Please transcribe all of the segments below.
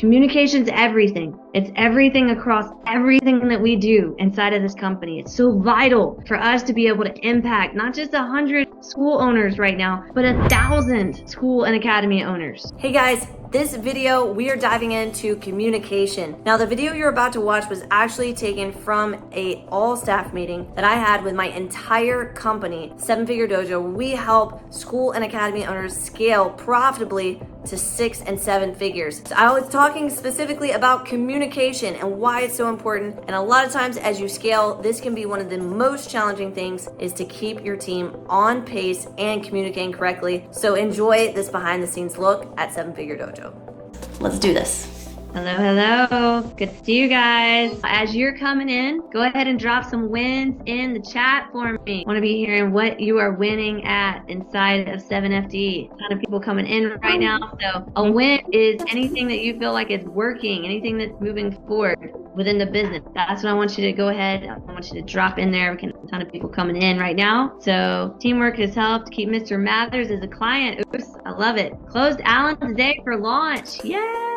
Communication's everything. It's everything across everything that we do inside of this company. It's so vital for us to be able to impact not just 100 school owners right now, but 1,000 school and academy owners. Hey guys, this video, we are diving into communication. Now, the video you're about to watch was actually taken from a all-staff meeting that I had with my entire company, Seven Figure Dojo. We help school and academy owners scale profitably to 6 and 7 figures. So I was talking specifically about communication and why it's so important. And a lot of times as you scale, this can be one of the most challenging things, is to keep your team on pace and communicating correctly. So enjoy this behind the scenes look at Seven Figure Dojo. Let's do this. Hello, hello. Good to see you guys. As you're coming in, go ahead and drop some wins in the chat for me. I want to be hearing what you are winning at inside of 7FD. A ton of people coming in right now. So a win is anything that you feel like is working, anything that's moving forward within the business. That's what I want you to go ahead. I want you to drop in there. We have a ton of people coming in right now. So teamwork has helped keep Mr. Mathers as a client. Oops, I love it. Closed Allen today for launch. Yeah.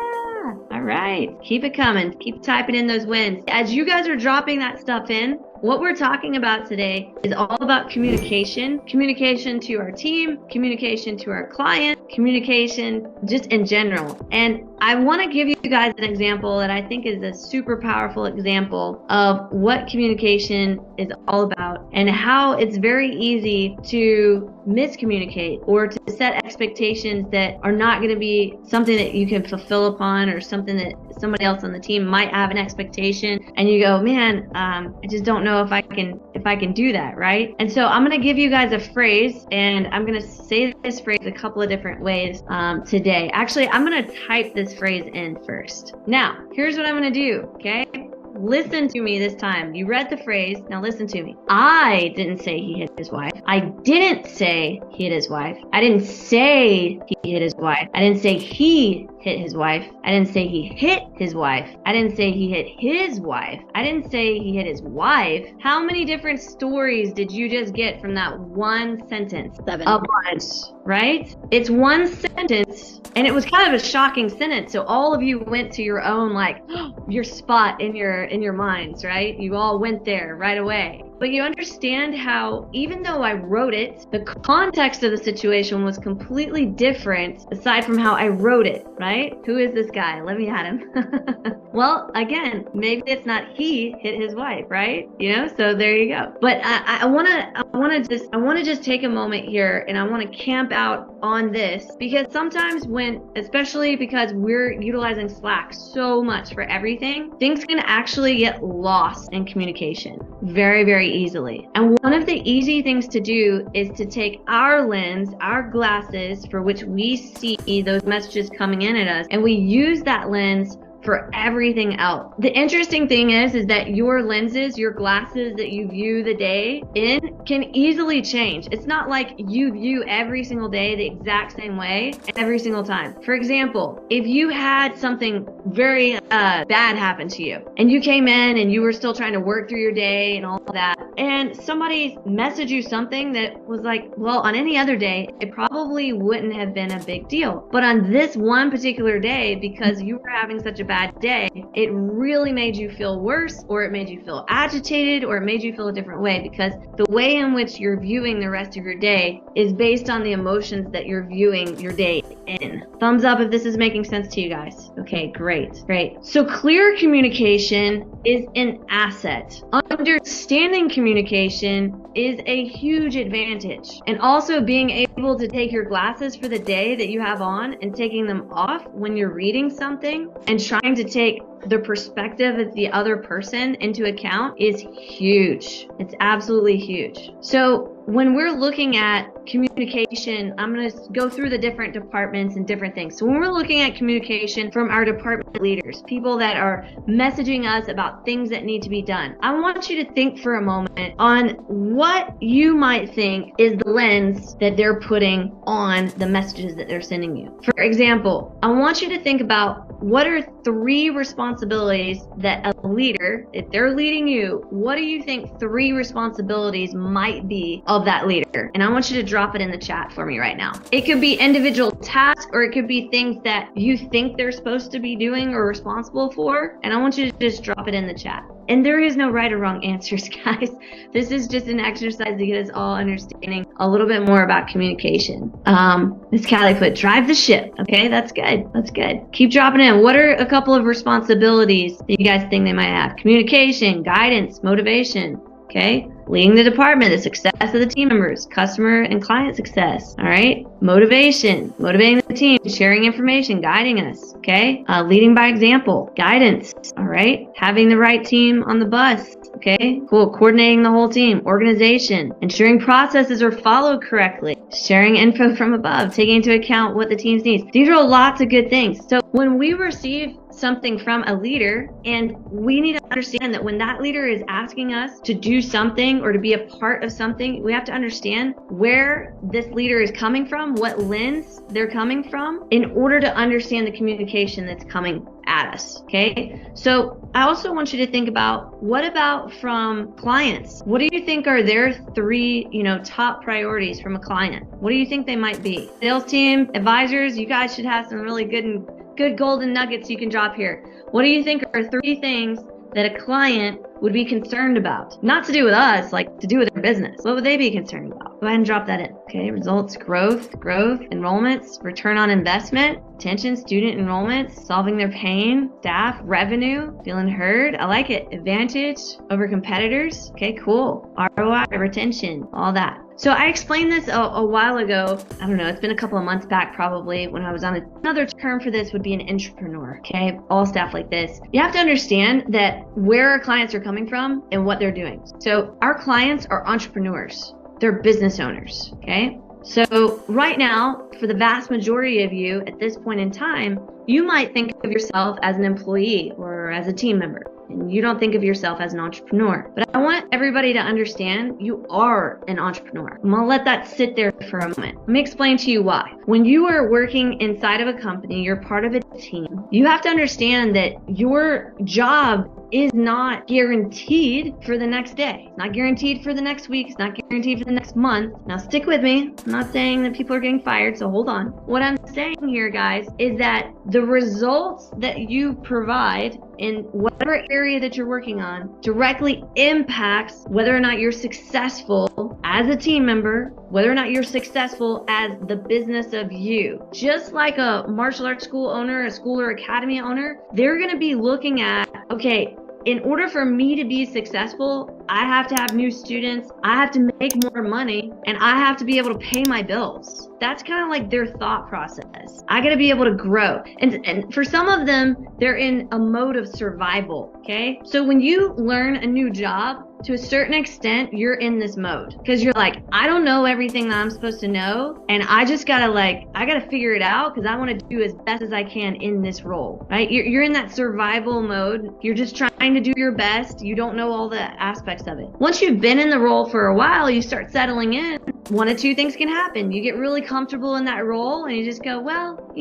All right. Keep it coming. Keep typing in those wins. As you guys are dropping that stuff in, what we're talking about today is all about communication. Communication to our team, communication to our client, communication just in general. And I want to give you guys an example that I think is a super powerful example of what communication is all about and how it's very easy to miscommunicate or to set expectations that are not going to be something that you can fulfill upon, or something that somebody else on the team might have an expectation and you go, man, I just don't know if I can do that, right? And so I'm going to give you guys a phrase, and I'm going to say this phrase a couple of different ways today. Actually, I'm going to type this phrase in first. Now, here's what I'm going to do, okay? Listen to me this time. You read the phrase, now listen to me. I didn't say he hit his wife. I didn't say he hit his wife. I didn't say he hit his wife. I didn't say he hit his wife. I didn't say he hit his wife. I didn't say he hit his wife. I didn't say he hit his wife. How many different stories did you just get from that one sentence? 7. A bunch, right? It's one sentence, and it was kind of a shocking sentence. So all of you went to your own, like, your spot in your minds, right? You all went there right away. But you understand how, even though I wrote it, the context of the situation was completely different aside from how I wrote it, right? Who is this guy? Let me at him. Well, again, maybe it's not he hit his wife, right? You know, so there you go. But I want to just take a moment here, and I want to camp out on this, because sometimes especially because we're utilizing Slack so much for everything, things can actually get lost in communication very, very easily. And one of the easy things to do is to take our lens, our glasses for which we see those messages coming in at us, and we use that lens for everything else. The interesting thing is that your lenses, your glasses that you view the day in can easily change. It's not like you view every single day the exact same way every single time. For example, if you had something very bad happen to you and you came in and you were still trying to work through your day and all of that, and somebody messaged you something that was like, well, on any other day, it probably wouldn't have been a big deal. But on this one particular day, because you were having such a bad day, it really made you feel worse, or it made you feel agitated, or it made you feel a different way, because the way in which you're viewing the rest of your day is based on the emotions that you're viewing your day in. Thumbs up if this is making sense to you guys. Okay, great. So clear communication is an asset. Understanding communication is a huge advantage. And also being able to take your glasses for the day that you have on and taking them off when you're reading something and trying to take the perspective of the other person into account is huge. It's absolutely huge. So when we're looking at communication, I'm going to go through the different departments and different things. So when we're looking at communication from our department leaders, people that are messaging us about things that need to be done, I want you to think for a moment on what you might think is the lens that they're putting on the messages that they're sending you. For example, I want you to think about what are 3 responsibilities that a leader, if they're leading you, what do you think 3 responsibilities might be of that leader? And I want you to drop it in the chat for me right now. It could be individual tasks, or it could be things that you think they're supposed to be doing or responsible for. And I want you to just drop it in the chat. And there is no right or wrong answers, guys. This is just an exercise to get us all understanding a little bit more about communication. Miss Callie put, drive the ship. Okay, that's good. That's good. Keep dropping in. What are a couple of responsibilities that you guys think they might have? Communication, guidance, motivation. Okay, leading the department, the success of the team members, customer and client success. All right, motivation, motivating the team, sharing information, guiding us. Okay, leading by example, guidance. All right, having the right team on the bus. Okay, cool. Coordinating the whole team, organization, ensuring processes are followed correctly, sharing info from above, taking into account what the team needs. These are lots of good things. So when we receive something from a leader, and we need to understand that when that leader is asking us to do something or to be a part of something, we have to understand where this leader is coming from, what lens they're coming from, in order to understand the communication that's coming at us. Okay, so I also want you to think about, what about from clients? What do you think are their 3 top priorities from a client? What do you think they might be? Sales team, advisors, you guys should have some really good golden nuggets you can drop here. What do you think are 3 things that a client would be concerned about? Not to do with us, like to do with their business. What would they be concerned about? Go ahead and drop that in. Okay, results, growth, enrollments, return on investment, retention, student enrollments, solving their pain, staff, revenue, feeling heard. I like it. Advantage over competitors. Okay, cool. ROI, retention, all that. So I explained this a while ago. I don't know, it's been a couple of months back probably, when I was on another term for this would be an entrepreneur. Okay, all staff like this. You have to understand that where our clients are coming from and what they're doing. So our clients are entrepreneurs. They're business owners. Okay, so right now, for the vast majority of you at this point in time, you might think of yourself as an employee or as a team member, and you don't think of yourself as an entrepreneur. But I want everybody to understand you are an entrepreneur. I'm gonna let that sit there for a moment. Let me explain to you why. When you are working inside of a company, you're part of a team, you have to understand that your job is not guaranteed for the next day. It's not guaranteed for the next week. It's not guaranteed for the next month. Now stick with me. I'm not saying that people are getting fired, so hold on. What I'm saying here, guys, is that the results that you provide in whatever area that you're working on directly impacts whether or not you're successful as a team member, whether or not you're successful as the business of you. Just like a martial arts school owner, a school or academy owner, they're going to be looking at, okay, in order for me to be successful, I have to have new students, I have to make more money, and I have to be able to pay my bills. That's kind of like their thought process. I got to be able to grow. And for some of them, they're in a mode of survival, okay? So when you learn a new job, to a certain extent, you're in this mode because you're like, I don't know everything that I'm supposed to know. And I just gotta I gotta figure it out because I want to do as best as I can in this role, right? You're in that survival mode. You're just trying to do your best. You don't know all the aspects of it. Once you've been in the role for a while, you start settling in. 1 of 2 things can happen. You get really comfortable in that role and you just go, well,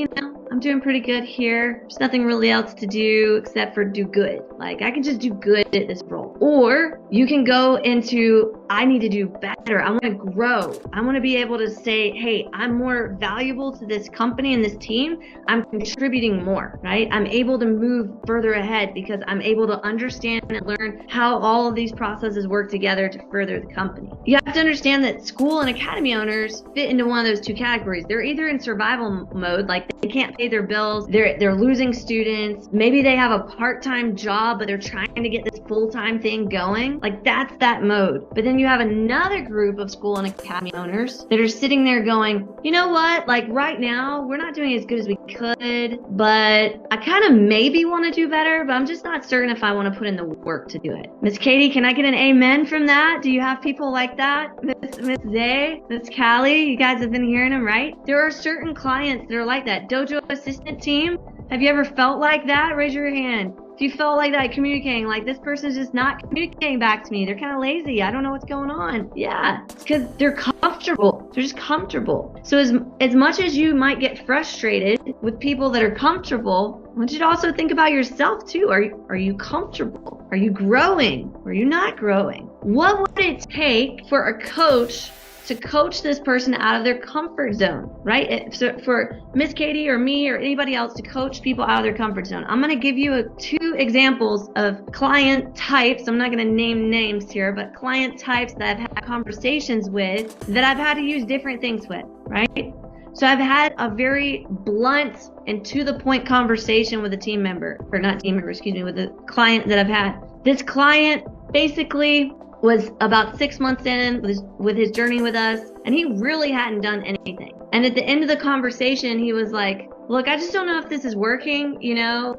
I'm doing pretty good here. There's nothing really else to do except for do good. Like, I can just do good at this role. Or you can go into, I need to do better. I want to grow. I want to be able to say, hey, I'm more valuable to this company and this team. I'm contributing more, right? I'm able to move further ahead because I'm able to understand and learn how all of these processes work together to further the company. You have to understand that school and academy owners fit into one of those 2 categories. They're either in survival mode, like they can't pay their bills, they're losing students, maybe they have a part-time job, but they're trying to get this full-time thing going. Like, that's that mode. But then you have another group of school and academy owners that are sitting there going, you know what, like right now we're not doing as good as we could, but I kind of maybe want to do better, but I'm just not certain if I want to put in the work to do it. Miss Katie, can I get an amen from that? Do you have people like that? Miss Zay, Miss Callie, you guys have been hearing them, right? There are certain clients that are like that. Dojo assistant team, have you ever felt like that? Raise your hand. If you felt like that communicating, like this person's just not communicating back to me, they're kind of lazy, I don't know what's going on. Yeah, it's because they're comfortable. They're just comfortable. So as much as you might get frustrated with people that are comfortable, I want you to also think about yourself too. Are you comfortable? Are you growing? Or are you not growing? What would it take for a coach to coach this person out of their comfort zone, right? So for Miss Katie or me or anybody else to coach people out of their comfort zone, I'm going to give you two examples of client types. I'm not going to name names here, but client types that I've had conversations with that I've had to use different things with, right? So I've had a very blunt and to the point conversation with a team member, or not team member, excuse me, with a client that I've had. This client basically was about 6 months in with his journey with us, and he really hadn't done anything. And at the end of the conversation, he was like, look, I just don't know if this is working,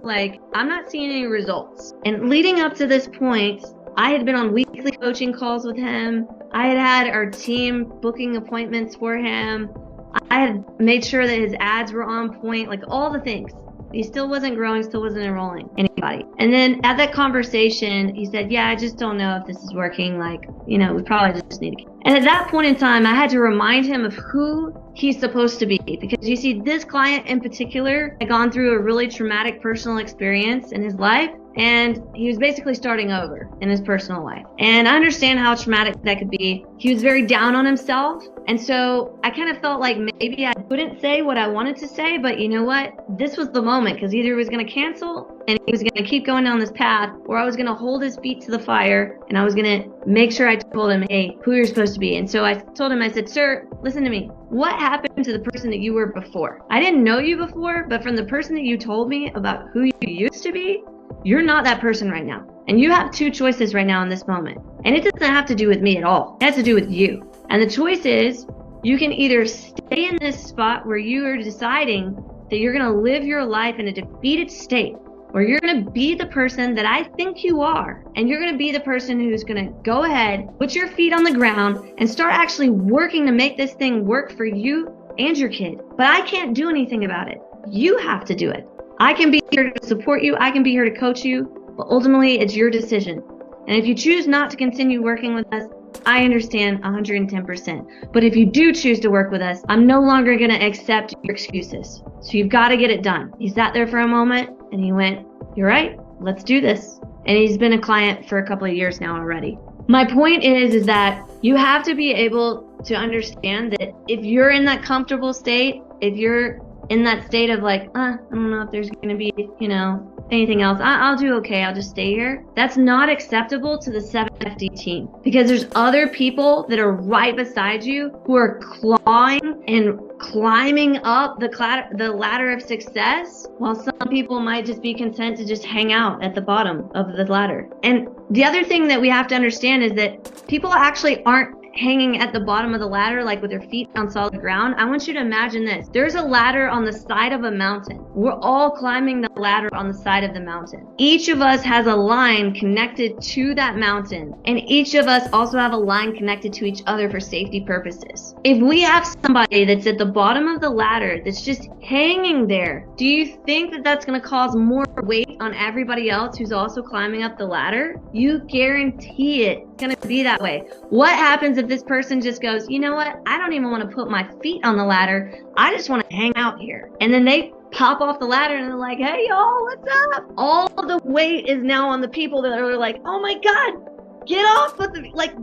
like I'm not seeing any results. And leading up to this point, I had been on weekly coaching calls with him. I had our team booking appointments for him. I had made sure that his ads were on point, like all the things. He still wasn't growing, still wasn't enrolling anybody. And then at that conversation, he said, yeah, I just don't know if this is working. Like, we probably just need to. And at that point in time, I had to remind him of who he's supposed to be. Because you see, this client in particular had gone through a really traumatic personal experience in his life. And he was basically starting over in his personal life. And I understand how traumatic that could be. He was very down on himself. And so I kind of felt like maybe I couldn't say what I wanted to say, but you know what? This was the moment, because either he was going to cancel and he was going to keep going down this path, or I was going to hold his feet to the fire and I was going to make sure I told him, hey, who you're supposed to be. And so I told him, I said, sir, listen to me. What happened to the person that you were before? I didn't know you before, but from the person that you told me about who you used to be, you're not that person right now. And you have two choices right now in this moment. And it doesn't have to do with me at all. It has to do with you. And the choice is, you can either stay in this spot where you are deciding that you're going to live your life in a defeated state, or you're going to be the person that I think you are. And you're going to be the person who's going to go ahead, put your feet on the ground, and start actually working to make this thing work for you and your kid. But I can't do anything about it. You have to do it. I can be here to support you. I can be here to coach you, but ultimately it's your decision. And if you choose not to continue working with us, I understand 110%. But if you do choose to work with us, I'm no longer going to accept your excuses. So you've got to get it done. He sat there for a moment and he went, you're right, let's do this. And he's been a client for a couple of years now already. My point is that you have to be able to understand that if you're in that comfortable state, if you're in that state of like, I don't know if there's going to be, anything else. I'll do okay. I'll just stay here. That's not acceptable to the 7FD team, because there's other people that are right beside you who are clawing and climbing up the ladder of success, while some people might just be content to just hang out at the bottom of the ladder. And the other thing that we have to understand is that people actually aren't hanging at the bottom of the ladder, like with their feet on solid ground. I want you to imagine this. There's a ladder on the side of a mountain. We're all climbing the ladder on the side of the mountain. Each of us has a line connected to that mountain, and each of us also have a line connected to each other for safety purposes. If we have somebody that's at the bottom of the ladder that's just hanging there, do you think that that's going to cause more weight on everybody else who's also climbing up the ladder? You guarantee it's going to be that way. What happens if this person just goes, you know what? I don't even want to put my feet on the ladder. I just want to hang out here. And then they pop off the ladder and they're like, hey, y'all, what's up? All of the weight is now on the people that are like, oh my God, get off of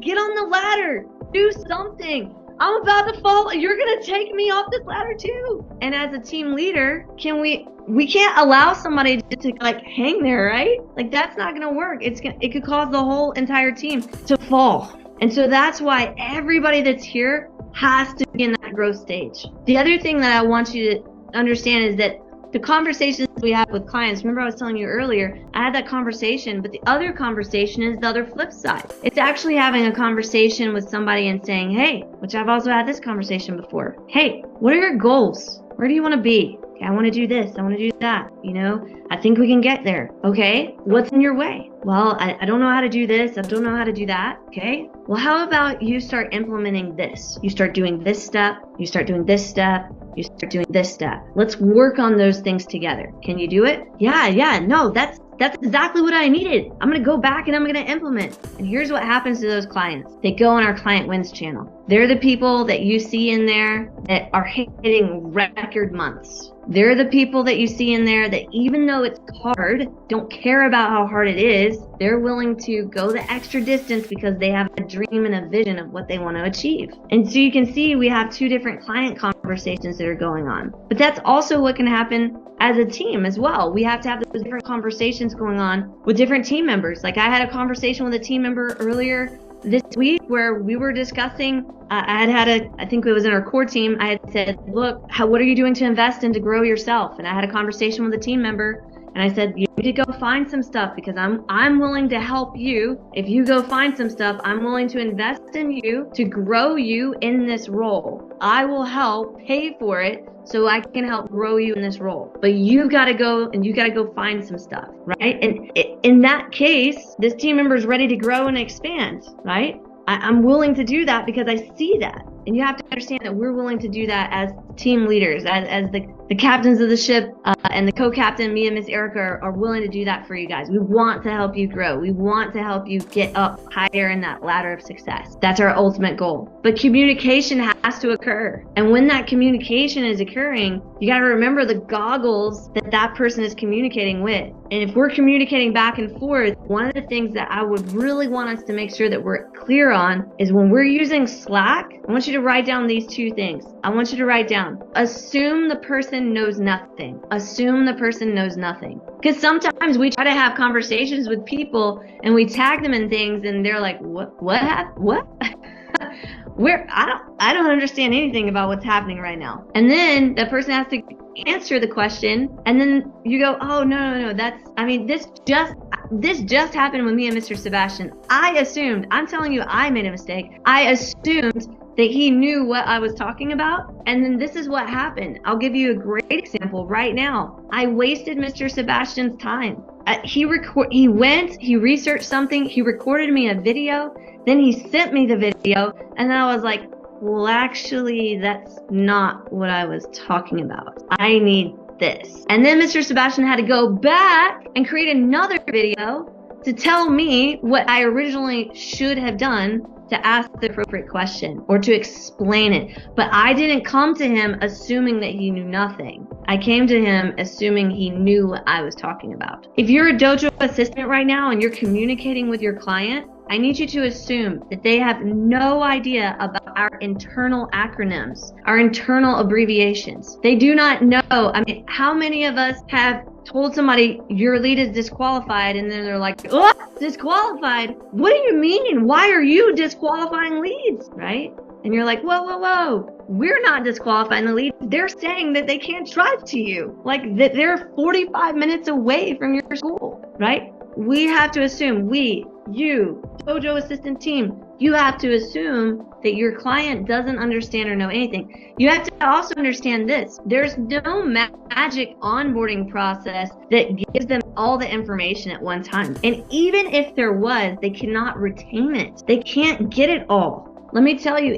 get on the ladder. Do something. I'm about to fall. You're going to take me off this ladder too. And as a team leader, we can't allow somebody to hang there, right? That's not going to work. It could cause the whole entire team to fall. And so that's why everybody that's here has to be in that growth stage. The other thing that I want you to understand is that the conversations we have with clients, remember I was telling you earlier, I had that conversation, but the other conversation is the other flip side. It's actually having a conversation with somebody and saying, hey, which I've also had this conversation before. Hey, what are your goals? Where do you want to be? Okay, I want to do this. I want to do that. I think we can get there. Okay, what's in your way? Well, I don't know how to do this. I don't know how to do that. Okay, well, how about you start implementing this? You start doing this step. You start doing this step. You start doing this step. Let's work on those things together. Can you do it? Yeah. No, that's That's exactly what I needed. I'm going to go back and I'm going to implement. And here's what happens to those clients. They go on our Client Wins channel. They're the people that you see in there that are hitting record months. They're the people that you see in there that, even though it's hard, don't care about how hard it is. They're willing to go the extra distance because they have a dream and a vision of what they want to achieve. And so you can see we have two different client conversations that are going on. But that's also what can happen as a team as well. We have to have those different conversations going on with different team members. Like I had a conversation with a team member earlier this week where we were discussing, I think it was in our core team, I had said, look, what are you doing to invest and to grow yourself? And I had a conversation with a team member and I said, you need to go find some stuff because I'm willing to help you. If you go find some stuff, I'm willing to invest in you to grow you in this role. I will help pay for it so I can help grow you in this role. But you gotta go and you gotta go find some stuff, right? And in that case, this team member is ready to grow and expand, right? I'm willing to do that because I see that. And you have to understand that we're willing to do that as team leaders, as the captains of the ship and the co-captain, me and Miss Erica, are willing to do that for you guys. We want to help you grow. We want to help you get up higher in that ladder of success. That's our ultimate goal. But communication has to occur. And when that communication is occurring, you got to remember the goggles that person is communicating with. And if we're communicating back and forth, one of the things that I would really want us to make sure that we're clear on is when we're using Slack, I want you to write down these two things. I want you to write down, assume the person knows nothing. Assume the person knows nothing. Because sometimes we try to have conversations with people and we tag them in things and they're like, what happened? What? I don't understand anything about what's happening right now. And then the person has to answer the question and then you go, oh, no, this just happened with me and Mr. Sebastian. I'm telling you, I made a mistake. I assumed that he knew what I was talking about. And then this is what happened. I'll give you a great example right now. I wasted Mr. Sebastian's time. He researched something, he recorded me a video, then he sent me the video, and then I was like, well, actually, that's not what I was talking about. I need this. And then Mr. Sebastian had to go back and create another video to tell me what I originally should have done to ask the appropriate question or to explain it. But I didn't come to him assuming that he knew nothing. I came to him assuming he knew what I was talking about. If you're a dojo assistant right now and you're communicating with your client, I need you to assume that they have no idea about our internal acronyms, our internal abbreviations. They do not know. I mean, how many of us have told somebody your lead is disqualified and then they're like, oh, disqualified? What do you mean? Why are you disqualifying leads, right? And you're like, whoa, we're not disqualifying the lead. They're saying that they can't drive to you, like that they're 45 minutes away from your school, right? We have to assume, you, dojo assistant team, you have to assume that your client doesn't understand or know anything. You have to also understand this. There's no magic onboarding process that gives them all the information at one time. And even if there was, they cannot retain it. They can't get it all. Let me tell you,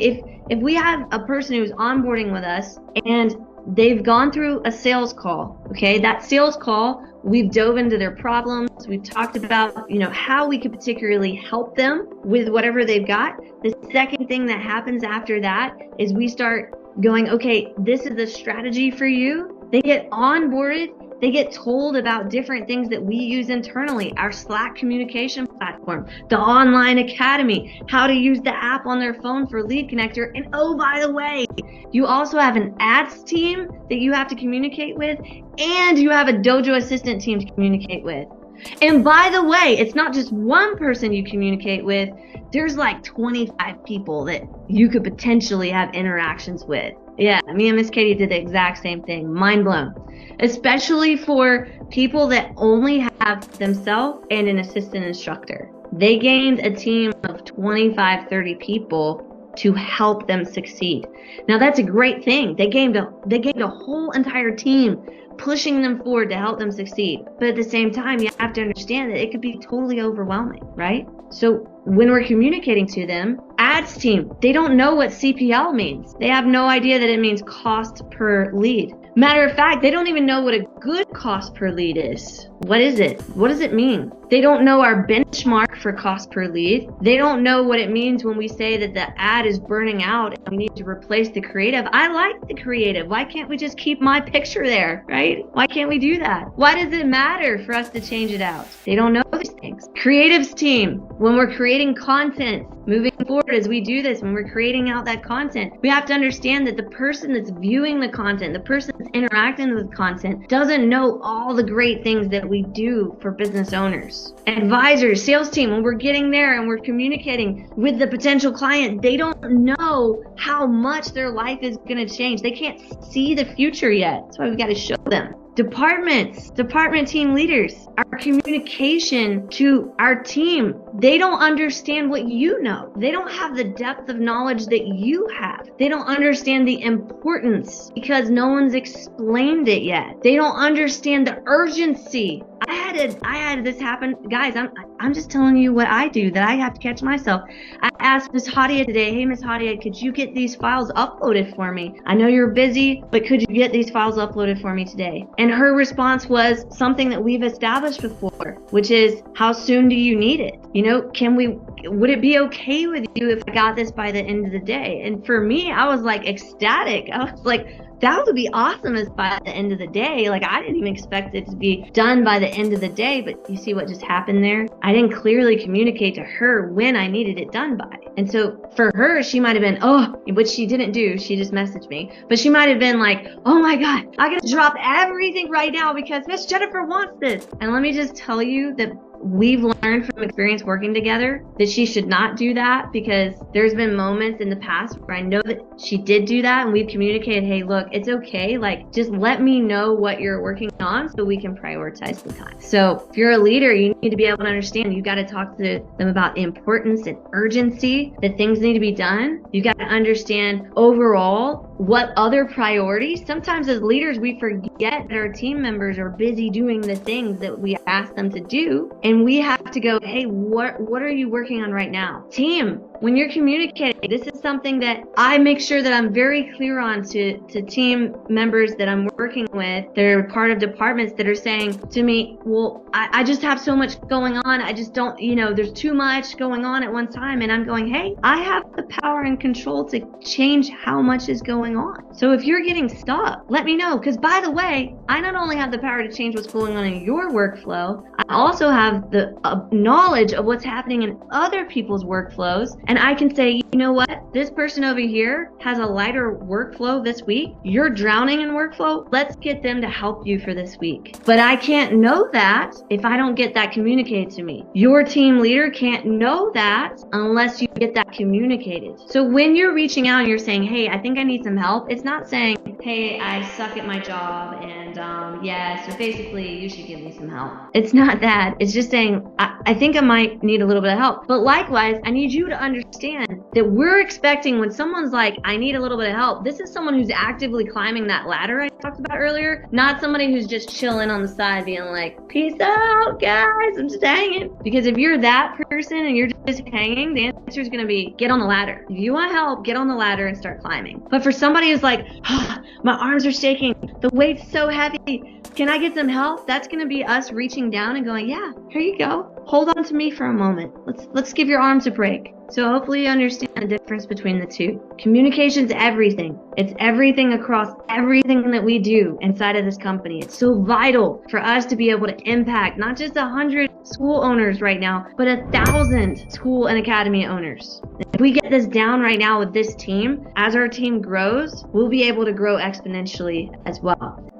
if we have a person who's onboarding with us and they've gone through a sales call, okay, that sales call, we've dove into their problems. We've talked about, how we could particularly help them with whatever they've got. The second thing that happens after that is we start going, okay, this is the strategy for you. They get onboarded. They get told about different things that we use internally, our Slack communication platform, the online academy, how to use the app on their phone for lead connector. And oh, by the way, you also have an ads team that you have to communicate with, and you have a dojo assistant team to communicate with. And by the way, it's not just one person you communicate with. There's like 25 people that you could potentially have interactions with. Yeah, me and Miss Katie did the exact same thing. Mind blown. Especially for people that only have themselves and an assistant instructor. They gained a team of 25, 30 people to help them succeed. Now that's a great thing. They gained a whole entire team pushing them forward to help them succeed. But at the same time, you have to understand that it could be totally overwhelming, right? So when we're communicating to them, ads team, they don't know what CPL means. They have no idea that it means cost per lead. Matter of fact, they don't even know what a good cost per lead is. What is it? What does it mean? They don't know our benchmark for cost per lead. They don't know what it means when we say that the ad is burning out and we need to replace the creative. I like the creative. Why can't we just keep my picture there, right? Why can't we do that? Why does it matter for us to change it out? They don't know these things. Creatives team, when we're creating content, moving forward as we do this, when we're creating out that content, we have to understand that the person that's viewing the content, the person that's interacting with content, doesn't know all the great things that we do for business owners. Advisors, sales team, when we're getting there and we're communicating with the potential client, they don't know how much their life is going to change. They can't see the future yet. That's why we've got to show them. Departments, department team leaders, our communication to our team, they don't understand what you know. They don't have the depth of knowledge that you have. They don't understand the importance because no one's explained it yet. They don't understand the urgency. I had this happen. Guys, I'm just telling you what I do, that I have to catch myself. I asked Miss Hadia today, hey, Miss Hadia, could you get these files uploaded for me? I know you're busy, but could you get these files uploaded for me today? And her response was something that we've established before, which is, how soon do you need it? You know, would it be okay with you if I got this by the end of the day? And for me, I was like ecstatic. I was like, that would be awesome as by the end of the day. Like, I didn't even expect it to be done by the end of the day, but you see what just happened there? I didn't clearly communicate to her when I needed it done by. And so for her, she might have been, which she didn't do, she just messaged me, but she might have been like, oh my God, I gotta drop everything right now because Miss Jennifer wants this. And let me just tell you that we've learned from experience working together that she should not do that, because there's been moments in the past where I know that she did do that, and we've communicated, hey, look, it's okay. Like, just let me know what you're working on so we can prioritize the time. So if you're a leader, you need to be able to understand, you've got to talk to them about importance and urgency, that things need to be done. You've got to understand overall what other priorities. Sometimes as leaders, we forget that our team members are busy doing the things that we ask them to do. And we have to go, hey, what are you working on right now? Team, when you're communicating, this is something that I make sure that I'm very clear on to team members that I'm working with that are part of departments that are saying to me, well, I just have so much going on. I just don't, there's too much going on at one time. And I'm going, hey, I have the power and control to change how much is going on. So if you're getting stuck, let me know. Because by the way, I not only have the power to change what's going on in your workflow, I also have the knowledge of what's happening in other people's workflows. And I can say, you know what? This person over here has a lighter workflow this week. You're drowning in workflow. Let's get them to help you for this week. But I can't know that if I don't get that communicated to me. Your team leader can't know that unless you get that communicated. So when you're reaching out and you're saying, hey, I think I need some help, it's not saying, hey, I suck at my job and so basically you should give me some help. It's not that. It's just saying, I think I might need a little bit of help. But likewise, I need you to understand that we're expecting when someone's like, I need a little bit of help, this is someone who's actively climbing that ladder I talked about earlier, not somebody who's just chilling on the side being like, peace out, guys, I'm just hanging. Because if you're that person and you're just hanging, the answer is going to be get on the ladder. If you want help, get on the ladder and start climbing. But for somebody who's like, my arms are shaking, the weight's so heavy, can I get some help? That's going to be us reaching down and going, yeah, here you go. Hold on to me for a moment. Let's give your arms a break. So hopefully you understand the difference between the two. Communication's everything. It's everything across everything that we do inside of this company. It's so vital for us to be able to impact not just 100 school owners right now, but 1,000 school and academy owners. If we get this down right now with this team, as our team grows, we'll be able to grow exponentially as well.